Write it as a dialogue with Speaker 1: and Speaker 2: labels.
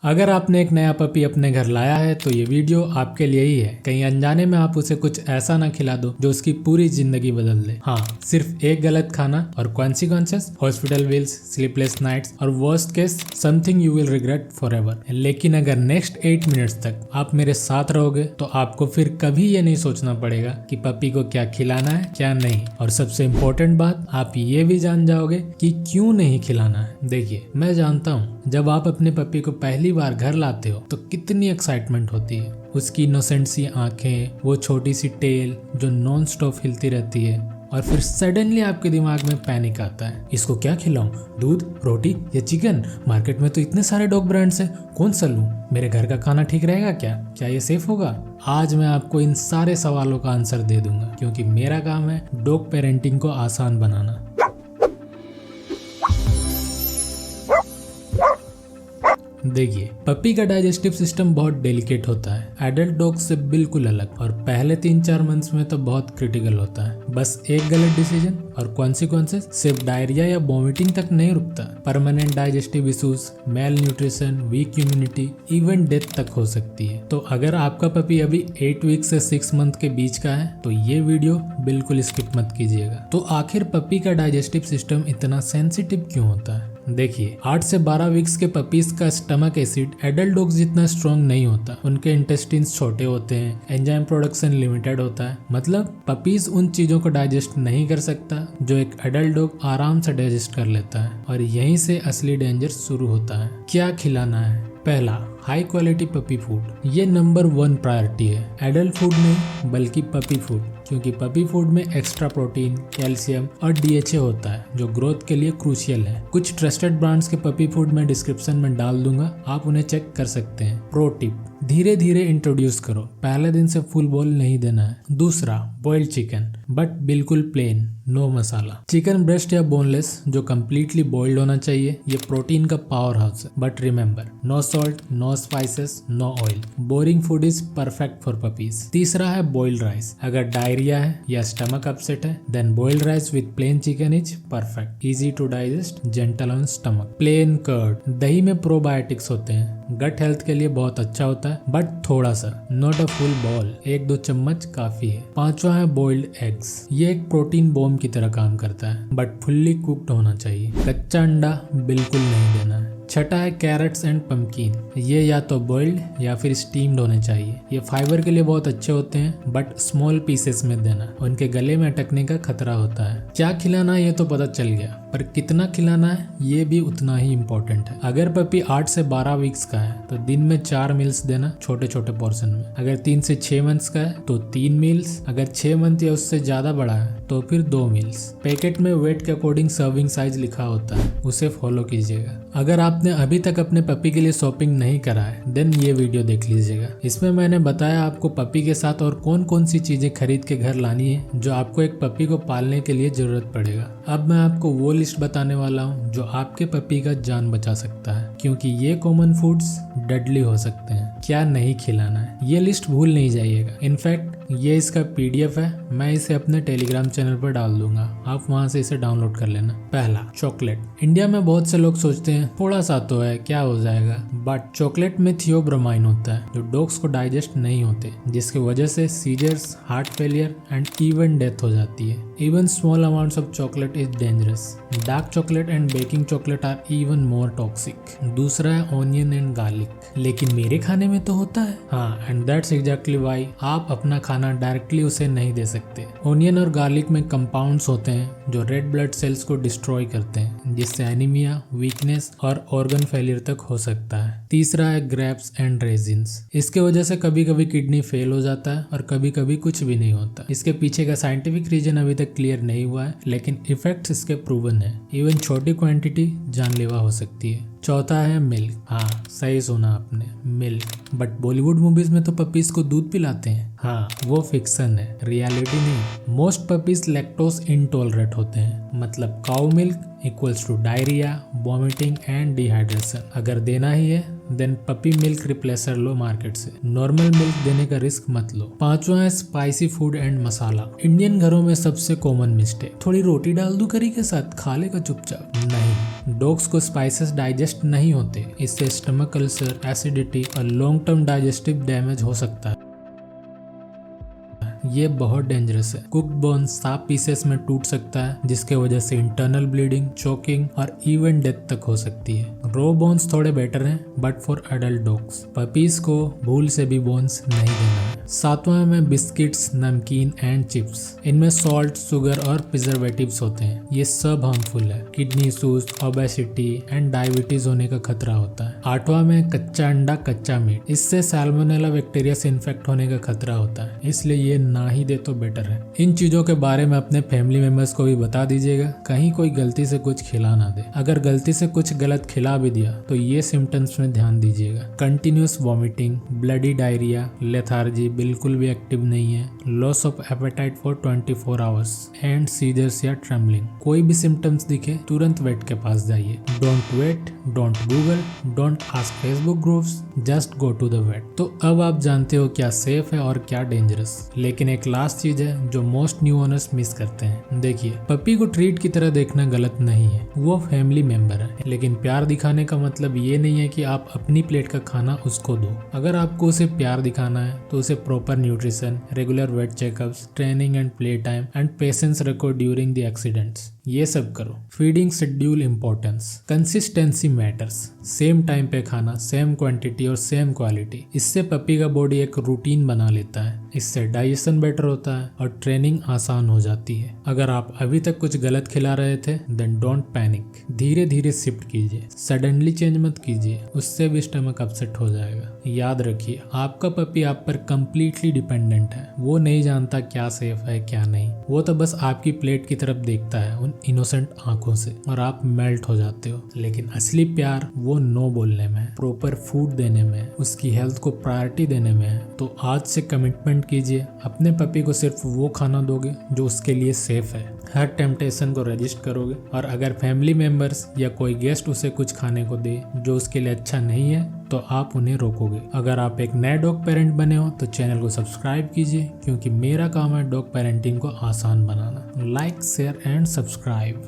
Speaker 1: अगर आपने एक नया पपी अपने घर लाया है तो ये वीडियो आपके लिए ही है। कहीं अनजाने में आप उसे कुछ ऐसा ना खिला दो जो उसकी पूरी जिंदगी बदल दे। हाँ, सिर्फ एक गलत खाना और consequences, hospital bills, sleepless nights और worst case something you will regret forever. लेकिन अगर नेक्स्ट 8 मिनट्स तक आप मेरे साथ रहोगे तो आपको फिर कभी ये नहीं सोचना पड़ेगा कि पपी को क्या खिलाना है क्या नहीं। और सबसे इम्पोर्टेंट बात, आप ये भी जान जाओगे कि क्यों नहीं खिलाना है। देखिए, मैं जानता हूँ जब आप अपने पपी को पहली बार घर लाते हो तो कितनी एक्साइटमेंट होती है। उसकी इनोसेंट सी आंखें, वो छोटी सी टेल जो नॉन स्टॉप हिलती रहती है, और फिर सडनली आपके दिमाग में पैनिक आता है, इसको क्या खिलाऊं, दूध, रोटी या चिकन? मार्केट में तो इतने सारे डॉग ब्रांड्स हैं, कौन सा लूं? मेरे घर का खाना ठीक रहेगा क्या ये सेफ होगा? आज मैं आपको इन सारे सवालों का आंसर दे दूंगा, क्योंकि मेरा काम है डॉग पेरेंटिंग को आसान बनाना। देखिए, पपी का डाइजेस्टिव सिस्टम बहुत डेलिकेट होता है, एडल्ट डॉग से बिल्कुल अलग, और पहले 3-4 मंथ्स में तो बहुत क्रिटिकल होता है। बस एक गलत डिसीजन और कॉन्सिक्वेंसेस सिर्फ डायरिया या वॉमिटिंग तक नहीं रुकता। Permanent digestive issues, malnutrition, weak immunity, even death तक हो सकती है। तो अगर आपका पपी अभी 8 वीक से 6 मंथ के बीच का है तो ये वीडियो बिल्कुल स्किप मत कीजिएगा। तो आखिर पपी का डाइजेस्टिव सिस्टम इतना सेंसिटिव क्यों होता है? देखिए, 8 से 12 वीक्स के पपीज का स्टमक एसिड एडल्ट डॉग्स जितना स्ट्रॉन्ग नहीं होता। उनके इंटेस्टिन्स छोटे होते हैं, एंजाइम प्रोडक्शन लिमिटेड होता है। मतलब पपीज उन चीजों को डाइजेस्ट नहीं कर सकता जो एक एडल्ट डॉग आराम से डाइजेस्ट कर लेता है, और यहीं से असली डेंजर शुरू होता है। क्या खिलाना है? पहला, हाई क्वालिटी पपी फूड। ये नंबर 1 प्रायोरिटी है। एडल्ट फूड नहीं बल्कि पपी फूड, क्योंकि पपी फूड में एक्स्ट्रा प्रोटीन, कैल्शियम और DHA होता है जो ग्रोथ के लिए क्रूशियल है। कुछ ट्रस्टेड ब्रांड्स के पपी फूड मैं डिस्क्रिप्शन में डाल दूंगा, आप उन्हें चेक कर सकते हैं। प्रो टिप, धीरे धीरे इंट्रोड्यूस करो, पहले दिन से फुल बॉल नहीं देना है। दूसरा, बॉइल्ड चिकन, बट बिल्कुल plain, no masala. Chicken breast या बोनलेस जो कम्प्लीटली बॉइल्ड होना चाहिए। ये प्रोटीन का पावर हाउस है। But remember, no salt, no spices, no oil. Boring food is perfect for puppies. तीसरा है बॉइल्ड राइस। अगर डायरिया है या स्टमक अपसेट है then boiled rice with plain chicken is perfect, easy to digest, gentle on stomach. Plain curd, दही में probiotics होते हैं, गट हेल्थ के लिए बहुत अच्छा होता है, बट थोड़ा सा, नॉट अ फुल बॉल, 1-2 चम्मच काफी है। पांचवा है बॉइल्ड एग्स। ये एक प्रोटीन बॉम्ब की तरह काम करता है, बट फुल्ली कुक्ड होना चाहिए। कच्चा अंडा बिल्कुल नहीं देना है। छठा है कैरेट्स एंड पम्पकिन। ये या तो बॉइल्ड या फिर स्टीम्ड होने चाहिए। ये फाइबर के लिए बहुत अच्छे होते हैं, बट स्मॉल पीसेस में देना, उनके गले में अटकने का खतरा होता है। क्या खिलाना है ये तो पता चल गया, पर कितना खिलाना है ये भी उतना ही इम्पोर्टेंट है। अगर पपी 8 से 12 वीक्स का है तो दिन में 4 मील्स देना, छोटे छोटे पोर्शन में। अगर 3 से 6 मंथ्स का है तो 3 मील्स। अगर 6 मंथ या उससे ज्यादा बड़ा है तो फिर 2 मील्स। पैकेट में वेट के अकॉर्डिंग सर्विंग साइज लिखा होता है, उसे फॉलो कीजिएगा। अगर आपने अभी तक अपने पपी के लिए शॉपिंग नहीं करा है देन ये वीडियो देख लीजिएगा। इसमें मैंने बताया आपको पपी के साथ और कौन कौन सी चीजें खरीद के घर लानी है जो आपको एक पपी को पालने के लिए जरूरत पड़ेगा। अब मैं आपको वो लिस्ट बताने वाला हूँ जो आपके पपी का जान बचा सकता है, क्योंकि ये कॉमन फूड्स डेडली हो सकते हैं। क्या नहीं खिलाना है ये लिस्ट भूल नहीं जाइएगा। इनफैक्ट ये इसका PDF है, मैं इसे अपने टेलीग्राम चैनल पर डाल दूंगा, आप वहां से इसे डाउनलोड कर लेना। पहला, चॉकलेट। इंडिया में बहुत से लोग सोचते हैं थोड़ा सा तो है, क्या हो जाएगा, बट चॉकलेट में थियोब्रोमाइन होता है जो डॉग्स को डाइजेस्ट नहीं होते, जिसकी वजह से seizures, heart failure and even death हो जाती है। Even small amounts of chocolate is dangerous. Dark chocolate and baking chocolate are even more toxic. दूसरा है ऑनियन एंड गार्लिक। लेकिन मेरे खाने में तो होता है। हाँ, एंड दैट्स एग्जैक्टली व्हाई आप अपना खाना डायरेक्टली उसे नहीं दे सकते। ऑनियन और गार्लिक में कंपाउंड्स होते हैं जो रेड ब्लड सेल्स को डिस्ट्रॉय करते हैं, जिससे एनीमिया, वीकनेस और ऑर्गन फेलियर तक हो सकता है। तीसरा है ग्रेप्स एंड रेजिन्स। इसके वजह से कभी कभी किडनी फेल हो जाता है और कभी कभी कुछ भी नहीं होता। इसके पीछे का साइंटिफिक रीजन अभी तक क्लियर नहीं हुआ है, लेकिन इफेक्ट्स इसके प्रूवन है। इवन छोटी क्वांटिटी जानलेवा हो सकती है। चौथा है मिल्क। हाँ, सही सुना आपने, मिल्क। बट बॉलीवुड मूवीज में तो पपीज को दूध पिलाते हैं। हाँ, वो फिक्शन है, रियलिटी नहीं। मोस्ट पपीज लैक्टोज इंटॉलरेंट होते हैं, मतलब cow milk equals to diarrhoea, vomiting and dehydration. अगर देना ही है देन पपी मिल्क रिप्लेसर लो मार्केट से, नॉर्मल मिल्क देने का रिस्क मत लो। पांचवा है spicy food and masala. Indian घरों में सबसे कॉमन मिस्टेक, थोड़ी रोटी डाल दूं करी के साथ, खा लेगा चुपचाप। नहीं, डॉग्स को स्पाइसेस डाइजेस्ट नहीं होते, इससे स्टमक अल्सर, एसिडिटी और लॉन्ग टर्म डाइजेस्टिव डैमेज हो सकता है। ये बहुत डेंजरस है। कुक्ड बोन साफ पीसेस में टूट सकता है, जिसके वजह से इंटरनल ब्लीडिंग, चोकिंग और इवन डेथ तक हो सकती है। रो बोन्स थोड़े बेटर हैं, but for adult dogs. Puppies को भूल से भी बोन्स नहीं देना है। 7वां में बिस्किट्स, नमकीन एंड चिप्स। इनमें सॉल्ट, शुगर और प्रिजर्वेटिव्स होते हैं। ये सब हार्मफुल है। Kidney issues, obesity and diabetes होने का खतरा होता है। 8वां में कच्चा अंडा, कच्चा मीट। इससे सैल्मोनेला बैक्टीरिया से इन्फेक्ट होने का खतरा होता है, इसलिए ये ना ही दे तो बेटर है। इन चीजों के बारे में अपने फैमिली मेंबर्स को भी बता दीजिएगा, कहीं कोई गलती से कुछ खिला ना दे। अगर गलती से कुछ गलत खिला भी दिया तो ये सिम्टम्स में ध्यान दीजिएगा। Continuous vomiting, bloody diarrhoea, lethargy बिल्कुल भी एक्टिव नहीं है, loss of appetite for 24 hours and seizures या ट्रेमलिंग। कोई भी सिम्टम्स दिखे तुरंत वेट के पास जाइए। Don't wait, don't Google, don't ask Facebook groups, just go to the vet. तो अब आप जानते हो क्या सेफ है और क्या डेंजरस। लेकिन एक लास्ट चीज है जो मोस्ट न्यू ओनर्स मिस करते हैं। देखिए, पपी को ट्रीट की तरह देखना गलत नहीं है, वो फैमिली मेंबर है। लेकिन प्यार दिखाने का मतलब ये नहीं है कि आप अपनी प्लेट का खाना उसको दो। अगर आपको उसे प्यार दिखाना है तो उसे proper nutrition, regular vet checkups, training and play time and patience रखो ड्यूरिंग द एक्सीडेंट्स। ये सब करो। Feeding schedule importance, consistency matters. Same time पे खाना, सेम क्वांटिटी और सेम क्वालिटी। इससे पपी का बॉडी एक रूटीन बना लेता है। इससे डाइजेशन बेटर होता है और ट्रेनिंग आसान हो जाती है। अगर आप अभी तक कुछ गलत खिला रहे थे देन डोंट पैनिक। धीरे धीरे शिफ्ट कीजिए, सडनली चेंज मत कीजिए, उससे भी स्टमक अपसेट हो जाएगा। याद रखिए, आपका पपी आप पर कंप्लीटली डिपेंडेंट है। वो नहीं जानता क्या सेफ है क्या नहीं। वो तो बस आपकी प्लेट की तरफ देखता है उन इनोसेंट आंखों से और आप मेल्ट हो जाते हो। लेकिन असली प्यार वो नो बोलने में है, प्रॉपर फूड देने में है, उसकी हेल्थ को प्रायोरिटी देने में है। तो आज से कमिटमेंट कीजिए, अपने पपी को सिर्फ वो खाना दोगे जो उसके लिए सेफ है। हर टेम्पटेशन को रजिस्ट करोगे और अगर फैमिली मेंबर्स या कोई गेस्ट उसे कुछ खाने को दे जो उसके लिए अच्छा नहीं है तो आप उन्हें रोकोगे। अगर आप एक नए डॉग पेरेंट बने हो तो चैनल को सब्सक्राइब कीजिए, क्योंकि मेरा काम है डॉग पेरेंटिंग को आसान बनाना। Like, share and subscribe.